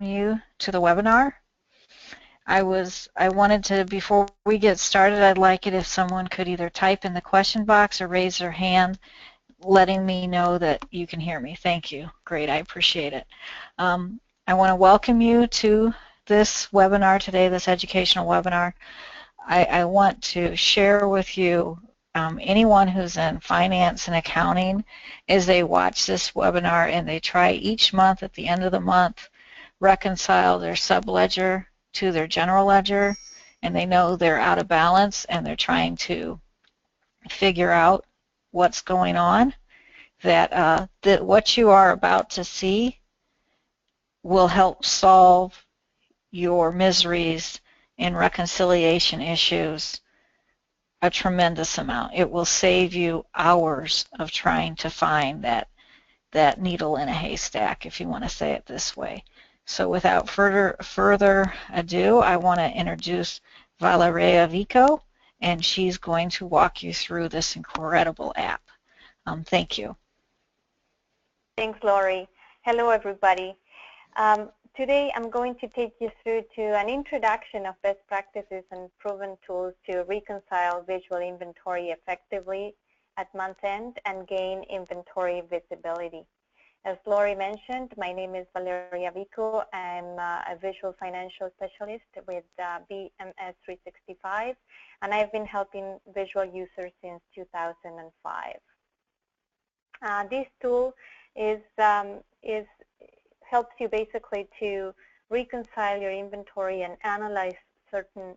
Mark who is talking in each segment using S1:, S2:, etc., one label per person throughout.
S1: you to the webinar. I wanted to, before we get started, I'd like it if someone could either type in the question box or raise their hand, letting me know that you can hear me. Thank you. Great, I appreciate it. I want to welcome you to this webinar today, this educational webinar. I want to share with you anyone who's in finance and accounting, as they watch this webinar and they try each month at the end of the month reconcile their subledger to their general ledger, and they know they're out of balance and they're trying to figure out what's going on, that what you are about to see will help solve your miseries and reconciliation issues a tremendous amount. It will save you hours of trying to find that needle in a haystack, if you want to say it this way. So without further ado, I want to introduce Valeria Vico, and she's going to walk you through this incredible app. Thank you.
S2: Thanks, Lori. Hello, everybody. Today, I'm going to take you through to an introduction of best practices and proven tools to reconcile visual inventory effectively at month end and gain inventory visibility. As Lori mentioned, my name is Valeria Vico. I'm a visual financial specialist with BMS 365, and I've been helping visual users since 2005. This tool helps you basically to reconcile your inventory and analyze certain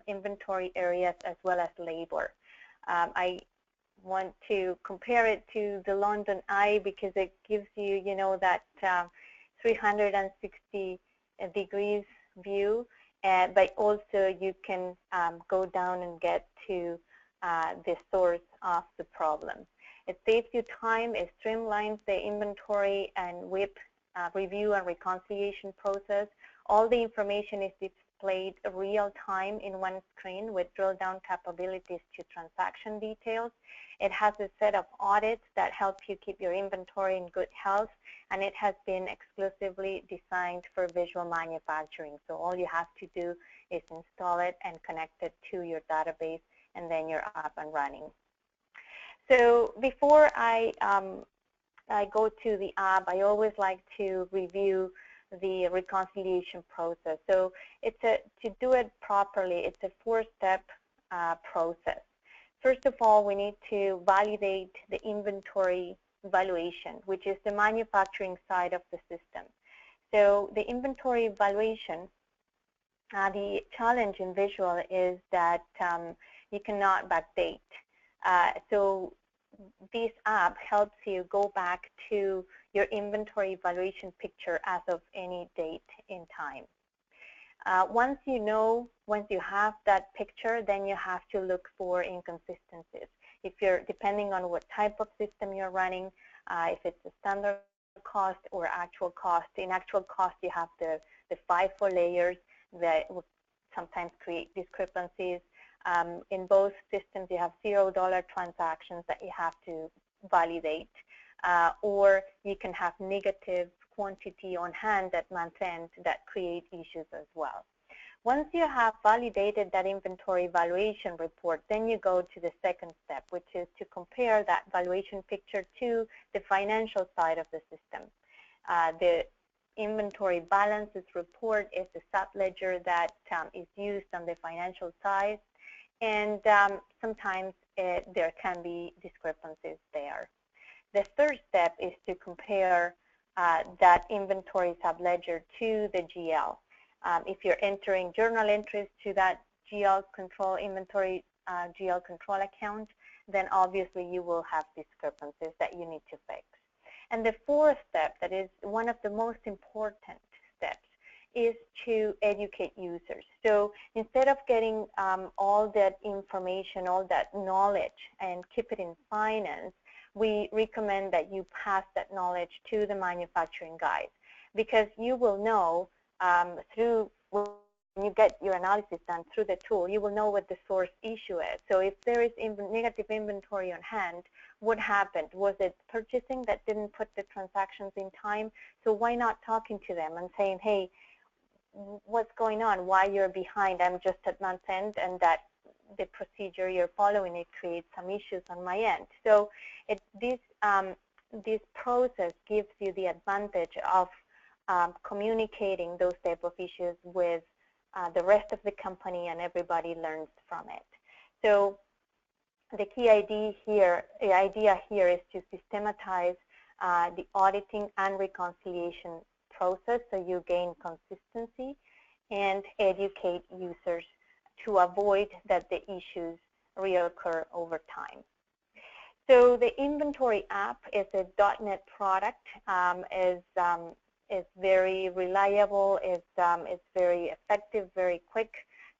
S2: inventory areas as well as labor. I want to compare it to the London Eye because it gives you, that 360 degrees view, but also you can go down and get to the source of the problem. It saves you time, it streamlines the inventory and WIP review and reconciliation process. All the information is displayed real time in one screen with drill down capabilities to transaction details. It has a set of audits that help you keep your inventory in good health, and it has been exclusively designed for visual manufacturing. So all you have to do is install it and connect it to your database, and then you're up and running. So before I go to the app, I always like to review the reconciliation process. So to do it properly, it's a four-step process. First of all, we need to validate the inventory valuation, which is the manufacturing side of the system. So the inventory valuation, the challenge in visual is that you cannot backdate. So this app helps you go back to your inventory valuation picture as of any date in time. Once you have that picture, then you have to look for inconsistencies. If you're, depending on what type of system you're running, if it's a standard cost or actual cost. In actual cost, you have the FIFO layers that would sometimes create discrepancies. In both systems, you have $0 transactions that you have to validate, or you can have negative quantity on hand at month end that create issues as well. Once you have validated that inventory valuation report, then you go to the second step, which is to compare that valuation picture to the financial side of the system. The inventory balances report is the subledger that is used on the financial side, and sometimes there can be discrepancies there. The third step is to compare that inventory subledger to the GL. If you're entering journal entries to that GL control inventory GL control account, then obviously you will have discrepancies that you need to fix. And the fourth step, that is one of the most important steps, is to educate users. So instead of getting all that information, all that knowledge, and keep it in finance, we recommend that you pass that knowledge to the manufacturing guys, because you will know through you get your analysis done through the tool, you will know what the source issue is. So if there is negative inventory on hand, what happened? Was it purchasing that didn't put the transactions in time? So why not talking to them and saying, hey, what's going on? Why you're behind? I'm just at month end, and that the procedure you're following, it creates some issues on my end. So this process gives you the advantage of communicating those type of issues with the rest of the company, and everybody learns from it. So the key idea here is to systematize the auditing and reconciliation process, so you gain consistency, and educate users to avoid that the issues reoccur over time. So the inventory app is a .NET product, is very reliable, is very effective, very quick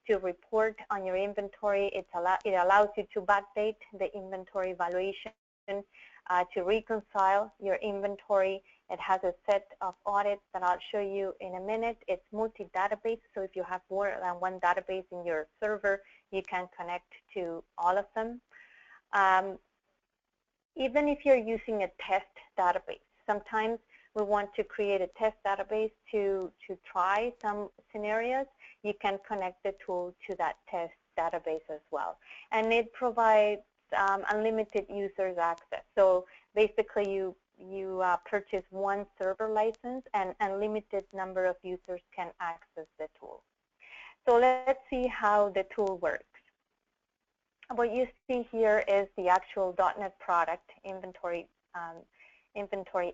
S2: to report on your inventory. It allows you to backdate the inventory valuation, to reconcile your inventory. It has a set of audits that I'll show you in a minute. It's multi-database, so if you have more than one database in your server, you can connect to all of them. Even if you're using a test database, sometimes we want to create a test database to try some scenarios. You can connect the tool to that test database as well. And it provides unlimited users access. So basically you purchase one server license, and unlimited number of users can access the tool. So let's see how the tool works. What you see here is the actual .NET product inventory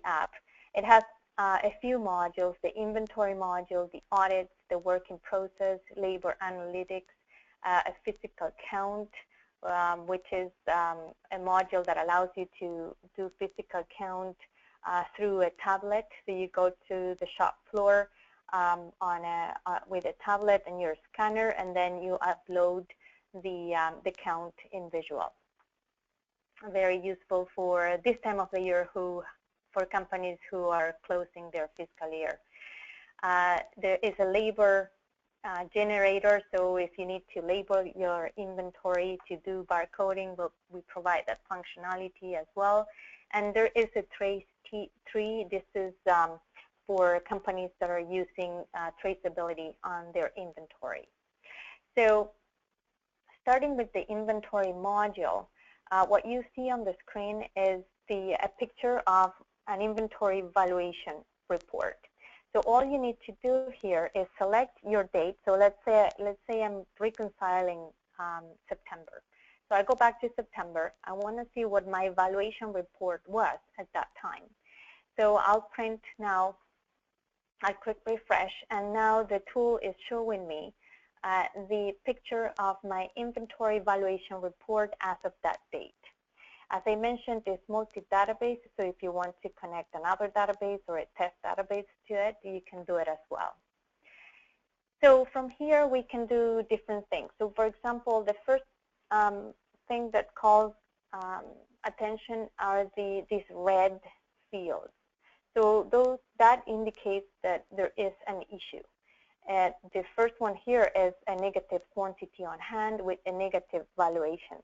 S2: app. It has a few modules: the inventory module, the audits, the work in process, labor analytics, a physical count, which is a module that allows you to do physical count through a tablet. So you go to the shop floor with a tablet and your scanner, and then you upload the count in visual. Very useful for this time of the year, for companies who are closing their fiscal year. There is a labor generator, so if you need to label your inventory to do barcoding, we provide that functionality as well. And there is a trace tree. This is for companies that are using traceability on their inventory. So starting with the inventory module, what you see on the screen is a picture of an inventory valuation report. So all you need to do here is select your date. So let's say I'm reconciling September. So I go back to September. I want to see what my valuation report was at that time. So I'll print now. I click refresh, and now the tool is showing me the picture of my inventory valuation report as of that date. As I mentioned, it's multi-database, so if you want to connect another database or a test database to it, you can do it as well. So from here, we can do different things. So for example, the first thing that calls attention are these red fields. So that indicates that there is an issue. The first one here is a negative quantity on hand with a negative valuation.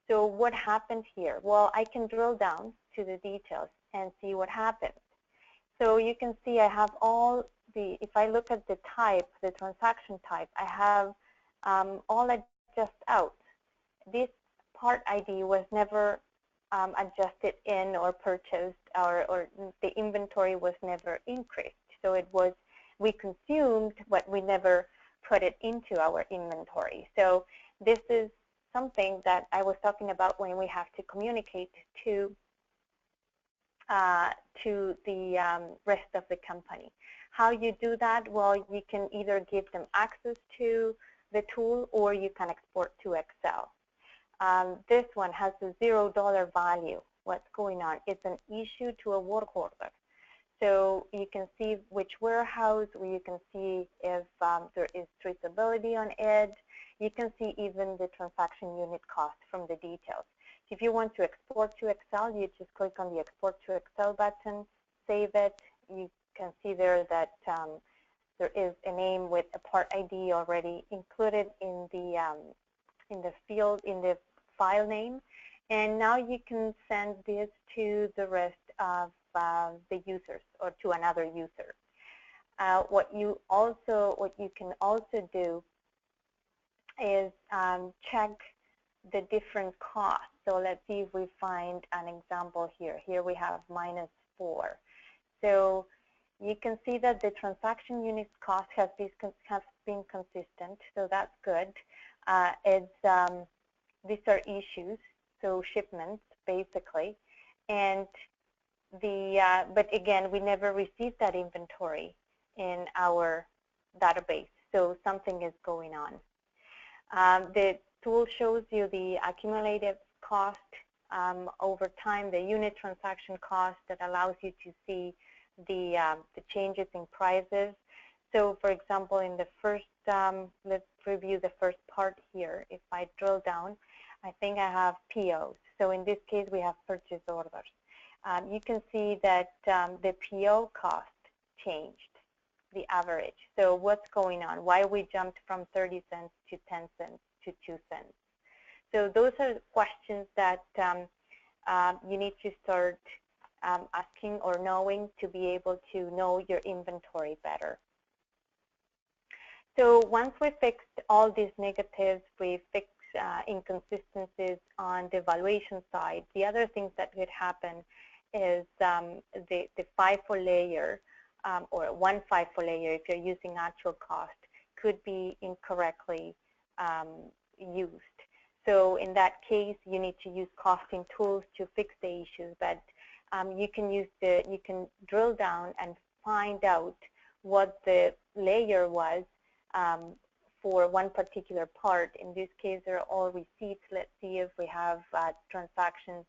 S2: So what happened here? Well, I can drill down to the details and see what happened. So you can see I have all if I look at the type, the transaction type, I have all adjust out. This part ID was never adjusted in or purchased, or the inventory was never increased. So we consumed, but we never put it into our inventory. So this is something that I was talking about when we have to communicate to the rest of the company. How you do that? Well, you can either give them access to the tool, or you can export to Excel. This one has a $0 value. What's going on? It's an issue to a work order. So you can see which warehouse, or you can see if there is traceability on it. You can see even the transaction unit cost from the details. If you want to export to Excel, you just click on the Export to Excel button, save it. You can see there that there is a name with a part ID already included in the field, in the file name. And now you can send this to the rest of the users or to another user. What you can also do is check the different costs. So let's see if we find an example here. Here we have -4. So you can see that the transaction units cost has been consistent, so that's good. These are issues, so shipments basically, and but again, we never received that inventory in our database, so something is going on. The tool shows you the accumulated cost over time, the unit transaction cost that allows you to see the changes in prices. So, for example, in the first, let's review the first part here. If I drill down, I think I have POs. So in this case, we have purchase orders. You can see that the PO cost changed, the average. So what's going on? Why we jumped from 30 cents to 10 cents to 2 cents? So those are questions that you need to start asking or knowing to be able to know your inventory better. So once we fixed all these negatives, we fixed inconsistencies on the valuation side. The other things that could happen is the FIFO layer or one FIFO layer, if you're using actual cost, could be incorrectly used. So in that case, you need to use costing tools to fix the issues, but you can drill down and find out what the layer was for one particular part. In this case, they're all receipts. Let's see if we have transactions,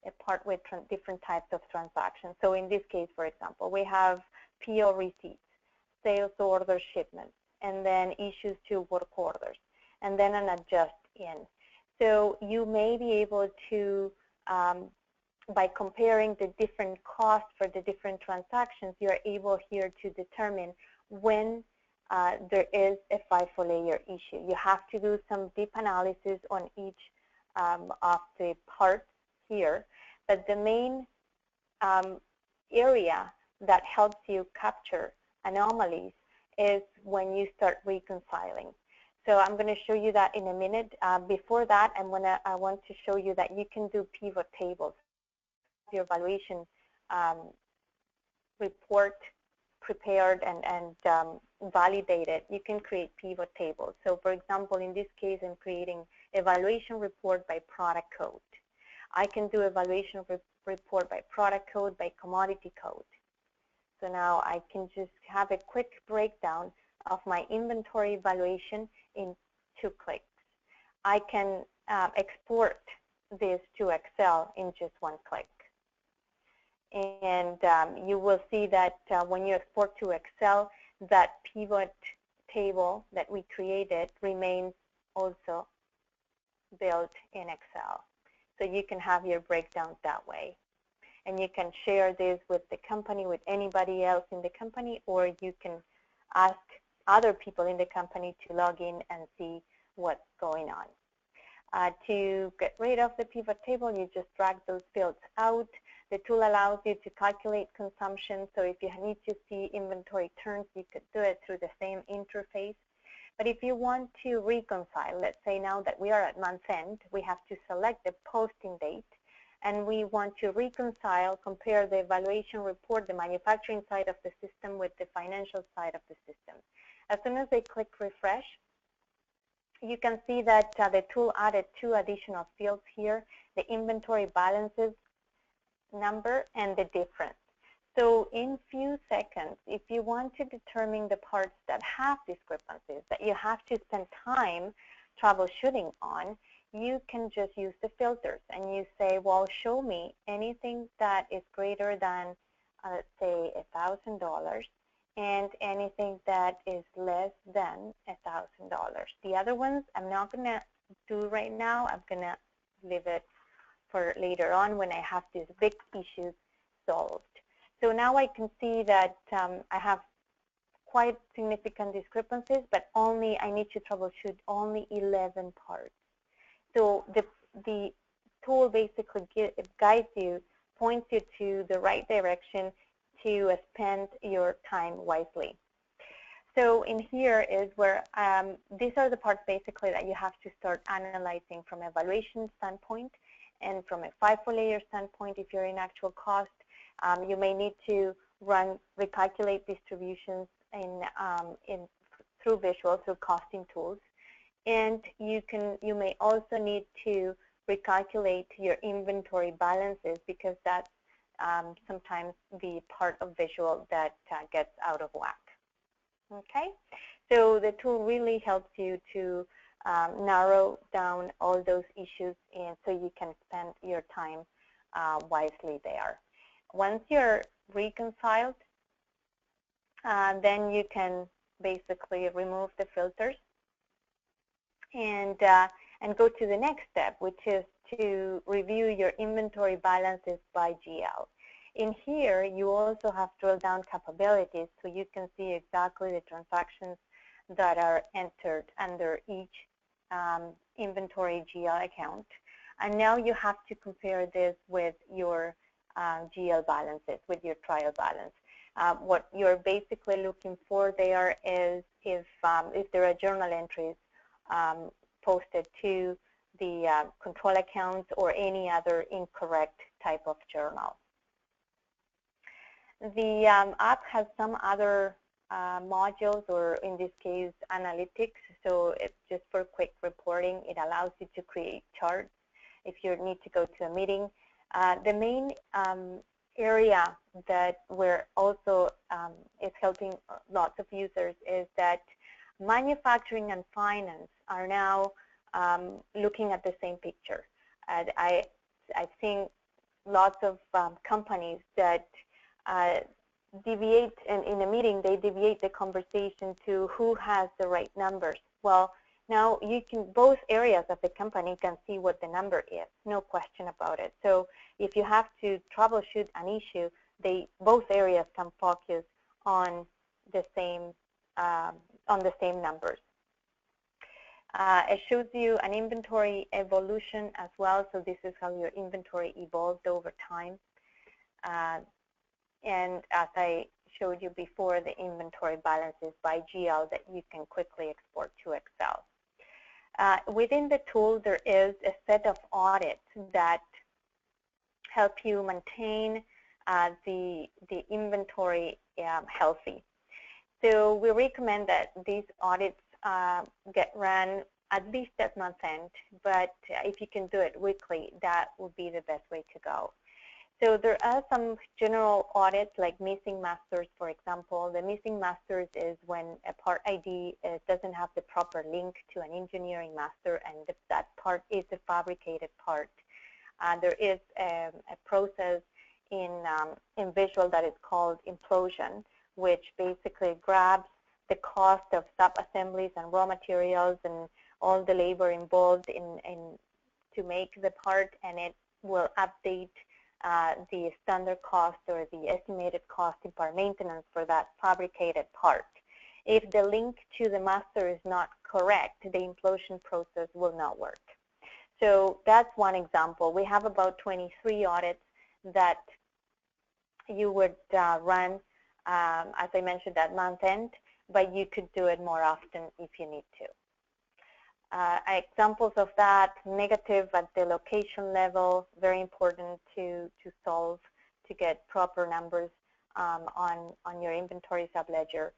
S2: a part with different types of transactions. So in this case, for example, we have PO receipts, sales order shipments, and then issues to work orders, and then an adjust in. So you may be able to, by comparing the different costs for the different transactions, you're able here to determine when there is a FIFO layer issue. You have to do some deep analysis on each of the parts here, but the main area that helps you capture anomalies is when you start reconciling. So I'm going to show you that in a minute. Before that, I want to show you that you can do pivot tables. Your evaluation report prepared and validated, you can create pivot tables. So for example, in this case, I'm creating evaluation report by product code. I can do evaluation report by product code, by commodity code. So now I can just have a quick breakdown of my inventory evaluation in 2 clicks. I can export this to Excel in just 1 click. And you will see that when you export to Excel, that pivot table that we created remains also built in Excel. So you can have your breakdowns that way. And you can share this with the company, with anybody else in the company, or you can ask other people in the company to log in and see what's going on. To get rid of the pivot table, you just drag those fields out. The tool allows you to calculate consumption, so if you need to see inventory turns, you could do it through the same interface. But if you want to reconcile, let's say now that we are at month end, we have to select the posting date, and we want to reconcile, compare the evaluation report, the manufacturing side of the system with the financial side of the system. As soon as they click refresh, you can see that the tool added 2 additional fields here, the inventory balances number and the difference. So in few seconds, if you want to determine the parts that have discrepancies, that you have to spend time troubleshooting on, you can just use the filters and you say, well, show me anything that is greater than, let's say, $1,000 and anything that is less than $1,000. The other ones I'm not going to do right now. I'm going to leave it for later on when I have these big issues solved. So now I can see that I have quite significant discrepancies, but I need to troubleshoot only 11 parts. So the tool basically guides you, points you to the right direction to spend your time wisely. So in here is where these are the parts basically that you have to start analyzing from evaluation standpoint, and from a FIFO layer standpoint. If you're in actual cost, you may need to recalculate distributions through visual, through costing tools, and you may also need to recalculate your inventory balances, because that's sometimes the part of visual that gets out of whack. Okay, so the tool really helps you to narrow down all those issues, and so you can spend your time wisely there. Once you're reconciled, then you can basically remove the filters and go to the next step, which is to review your inventory balances by GL. In here, you also have drill down capabilities, so you can see exactly the transactions that are entered under each inventory GL account. And now you have to compare this with your GL balances, with your trial balance. What you're basically looking for there is if there are journal entries posted to the control accounts or any other incorrect type of journal. The app has some other modules, or in this case analytics, so it's just for quick reporting. It allows you to create charts if you need to go to a meeting. The main area that we're also is helping lots of users is that manufacturing and finance are now looking at the same picture. I've seen lots of companies that deviate, and in a meeting they deviate the conversation to who has the right numbers. Well, now you can, both areas of the company can see what the number is, no question about it. So if you have to troubleshoot an issue, both areas can focus on the same numbers. It shows you an inventory evolution as well, so this is how your inventory evolved over time. And as I showed you before, the inventory balances by GL that you can quickly export to Excel. Within the tool, there is a set of audits that help you maintain the inventory healthy. So we recommend that these audits get run at least at month end, but if you can do it weekly, that would be the best way to go. So there are some general audits like missing masters, for example. The missing masters is when a part ID doesn't have the proper link to an engineering master, and that part is a fabricated part. There is a process in Visual that is called implosion, which basically grabs the cost of sub-assemblies and raw materials and all the labor involved to make the part, and it will update the standard cost or the estimated cost in part maintenance for that fabricated part. If the link to the master is not correct, the implosion process will not work. So that's one example. We have about 23 audits that you would run, as I mentioned, at month end, but you could do it more often if you need to. Examples of that: negative at the location level, very important to solve to get proper numbers on your inventory subledger.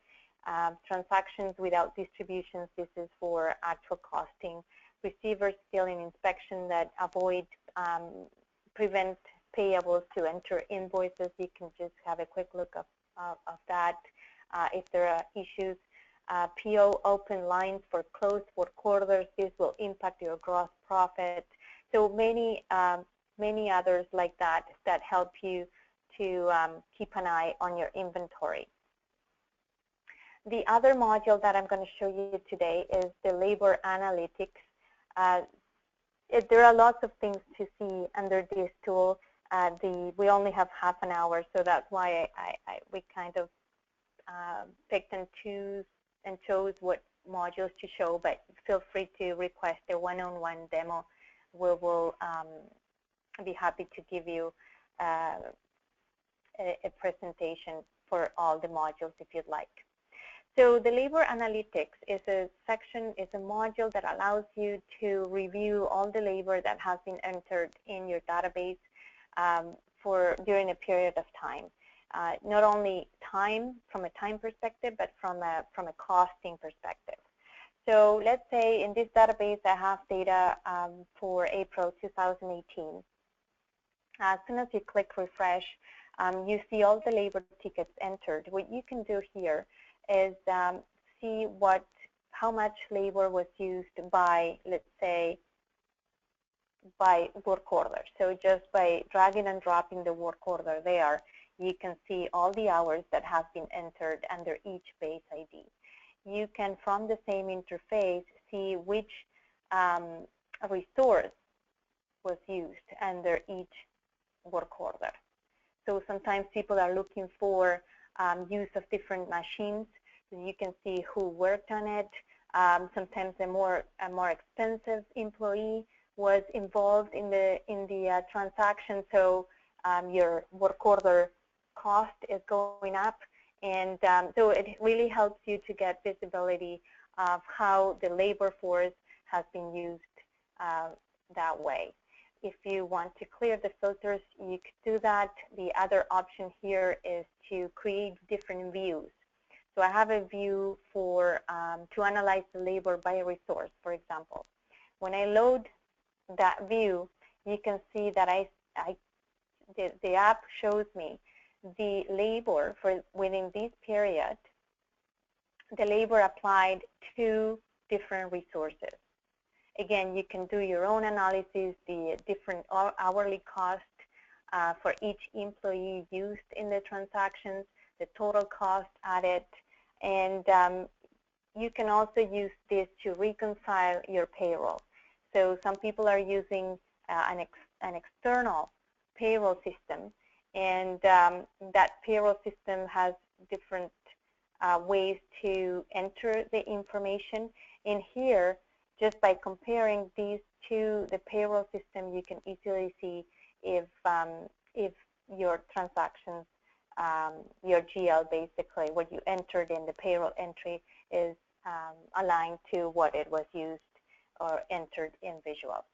S2: Transactions without distributions, this is for actual costing. Receivers still in inspection that prevent payables to enter invoices. You can just have a quick look of that if there are issues. PO open lines for closed work orders. This will impact your gross profit. So many others like that help you to keep an eye on your inventory. The other module that I'm going to show you today is the labor analytics. There are lots of things to see under this tool. We only have half an hour, so that's why we kind of picked and chose what modules to show, but feel free to request a one-on-one demo. We will be happy to give you a presentation for all the modules if you'd like. So the labor analytics is a section, is a module that allows you to review all the labor that has been entered in your database during a period of time. Not only time from a time perspective, but from a costing perspective. So let's say in this database I have data for April 2018. As soon as you click refresh, you see all the labor tickets entered. What you can do here is see how much labor was used by, let's say, by work order. So just by dragging and dropping the work order there, you can see all the hours that have been entered under each base ID. You can, from the same interface, see which resource was used under each work order. So sometimes people are looking for use of different machines. So you can see who worked on it. Sometimes a more expensive employee was involved in the transaction, so your work order cost is going up, and so it really helps you to get visibility of how the labor force has been used that way. If you want to clear the filters, you could do that. The other option here is to create different views. So I have a view for to analyze the labor by resource, for example. When I load that view, you can see that the app shows me the labor for within this period, the labor applied to different resources. Again, you can do your own analysis, the different hourly cost for each employee used in the transactions, the total cost added, and you can also use this to reconcile your payroll. So some people are using an external payroll system, and that payroll system has different ways to enter the information. In here, just by comparing these to the payroll system, you can easily see if your transactions, your GL, basically what you entered in the payroll entry, is aligned to what it was used or entered in Visual.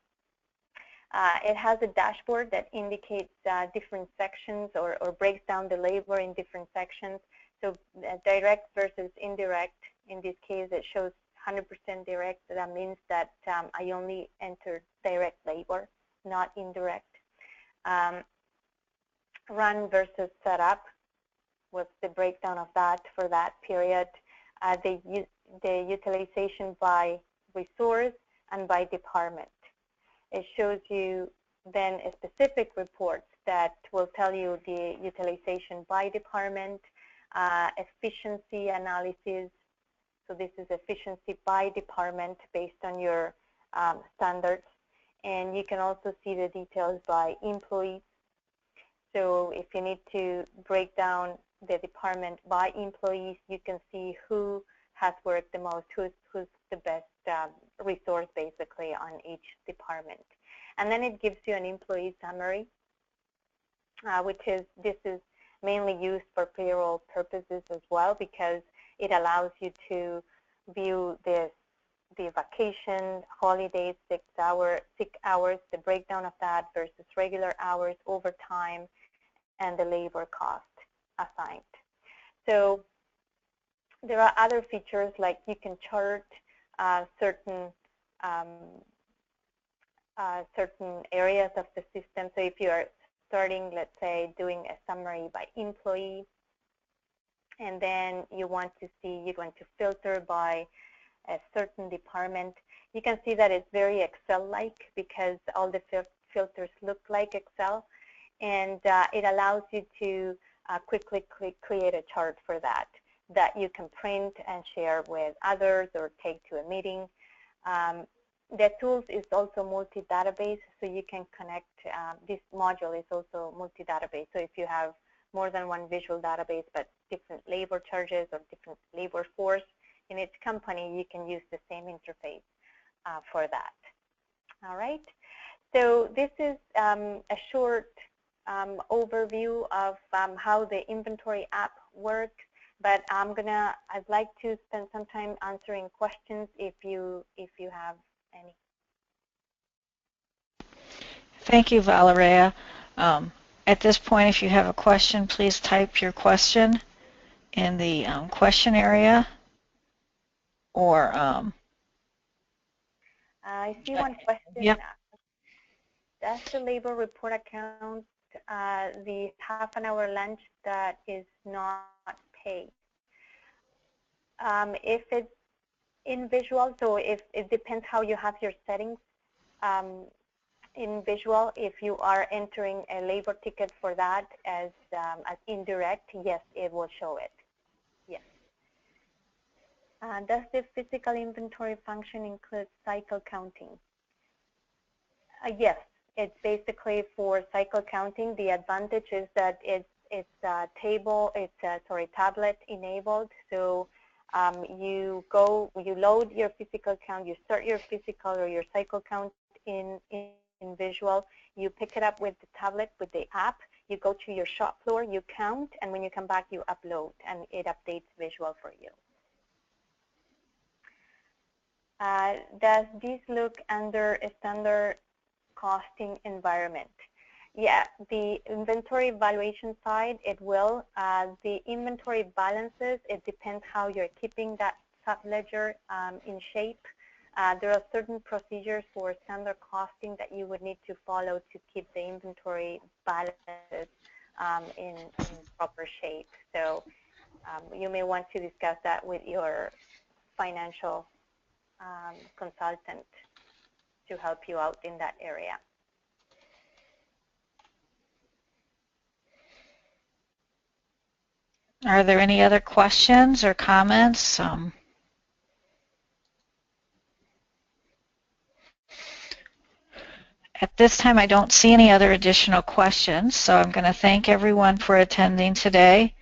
S2: It has a dashboard that indicates different sections or breaks down the labor in different sections. So direct versus indirect. In this case, it shows 100% direct. That means that I only entered direct labor, not indirect. Run versus setup. What's the breakdown of that for that period? The utilization by resource and by department. It shows you then a specific report that will tell you the utilization by department, efficiency analysis. So this is efficiency by department based on your standards. And you can also see the details by employees. So if you need to break down the department by employees, you can see who has worked the most, who's the best resource basically on each department. And then it gives you an employee summary, this is mainly used for payroll purposes as well, because it allows you to view the vacation, holidays, sick hours, the breakdown of that versus regular hours, overtime, and the labor cost assigned. So there are other features, like you can chart certain areas of the system. So if you are starting, let's say, doing a summary by employee, and then you want to filter by a certain department, you can see that it's very Excel-like, because all the filters look like Excel, and it allows you to quickly create a chart for that you can print and share with others or take to a meeting. The tools is also multi-database, so you can connect. This module is also multi-database. So if you have more than one visual database, but different labor charges or different labor force in each company, you can use the same interface for that. All right. So this is a short overview of how the inventory app works. But I'd like to spend some time answering questions if you have any.
S1: Thank you, Valeria. At this point, if you have a question, please type your question in the question area, or
S2: I see one question.
S1: Yep.
S2: Does the labor report account the half-an-hour lunch that is not paid? If it's in Visual, so if it depends how you have your settings. In Visual, if you are entering a labor ticket for that as indirect, yes, it will show it. Yes. Does the physical inventory function include cycle counting? Yes, it's basically for cycle counting. The advantage is that it's tablet enabled. So you load your physical count, you start your physical or your cycle count in Visual, you pick it up with the tablet, with the app, you go to your shop floor, you count, and when you come back, you upload, and it updates Visual for you. Does this look under a standard costing environment? Yeah, the inventory valuation side, it will. The inventory balances, it depends how you're keeping that subledger in shape. There are certain procedures for standard costing that you would need to follow to keep the inventory balances in proper shape. So you may want to discuss that with your financial consultant to help you out in that area.
S1: Are there any other questions or comments? At this time, I don't see any other additional questions, so I'm going to thank everyone for attending today.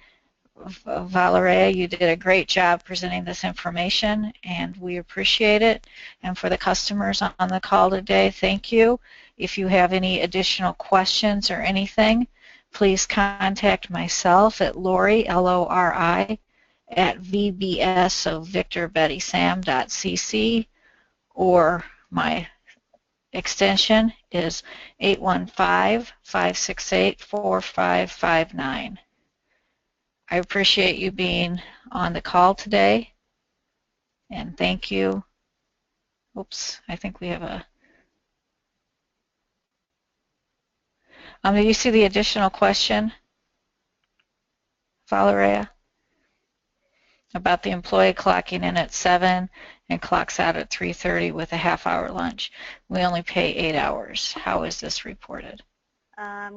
S1: Valeria, you did a great job presenting this information, and we appreciate it. And for the customers on the call today, thank you. If you have any additional questions or anything, please contact myself at Lori, L-O-R-I, at VBS, so Victor Betty Sam.cc, or my extension is 815-568-4559. I appreciate you being on the call today, and thank you. Oops, I think we have a... do you see the additional question, Valeria? About the employee clocking in at 7 and clocks out at 3:30 with a half-hour lunch. We only pay 8 hours. How is this reported?
S2: I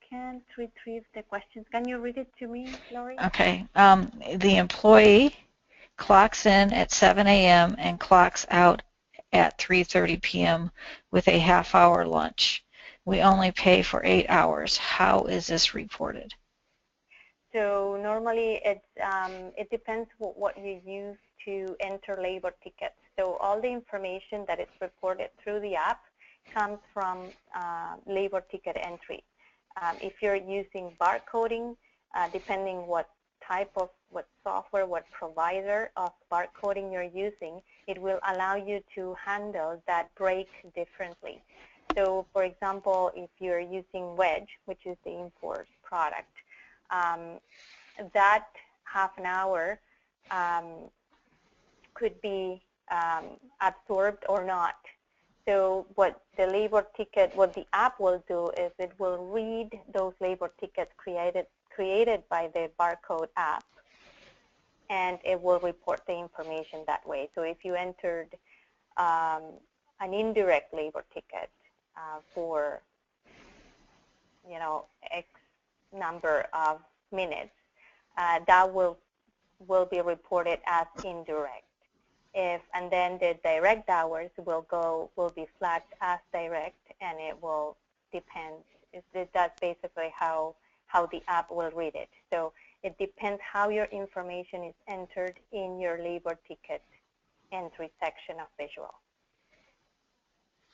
S2: can't retrieve the questions. Can you read it to me, Lori?
S1: Okay. The employee clocks in at 7 a.m. and clocks out at 3:30 p.m. with a half-hour lunch. We only pay for 8 hours. How is this reported?
S2: So normally it depends what you use to enter labor tickets. So all the information that is reported through the app comes from labor ticket entry. If you're using barcoding, depending what software, what provider of barcoding you're using, it will allow you to handle that break differently. So for example, if you're using Wedge, which is the import product, that half an hour could be absorbed or not. So what the app will do is it will read those labor tickets created by the barcode app, and it will report the information that way. So if you entered an indirect labor ticket for, X number of minutes, that will be reported as indirect. And then the direct hours will be flagged as direct, and it will depend. That's basically how the app will read it. So It depends how your information is entered in your labor ticket entry section of Visual.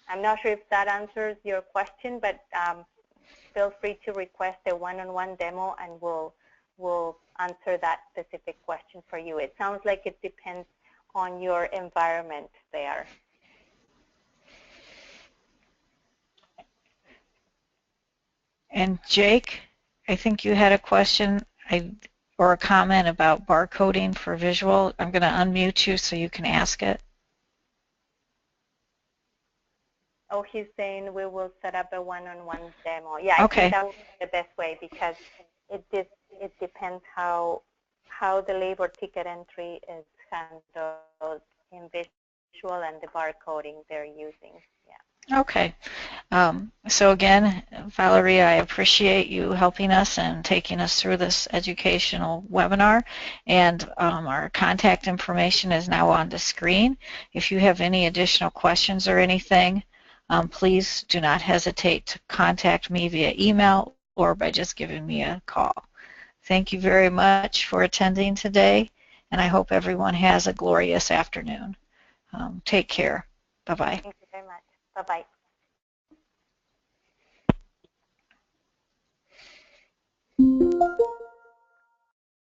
S2: I'm not sure if that answers your question, but feel free to request a one-on-one demo and we'll answer that specific question for you. It sounds like it depends on your environment there.
S1: And Jake, I think you had a question or a comment about barcoding for Visual. I'm going to unmute you so you can ask it.
S2: Oh, he's saying we will set up a one-on-one demo. Yeah, I
S1: Okay.
S2: think that would be the best way because it depends how the labor ticket entry is handled in Visual and the barcoding they're using. Yeah.
S1: Okay. So again, Valerie, I appreciate you helping us and taking us through this educational webinar. And our contact information is now on the screen. If you have any additional questions or anything, please do not hesitate to contact me via email or by just giving me a call. Thank you very much for attending today, and I hope everyone has a glorious afternoon. Take care. Bye-bye.
S2: Thank you very much. Bye-bye.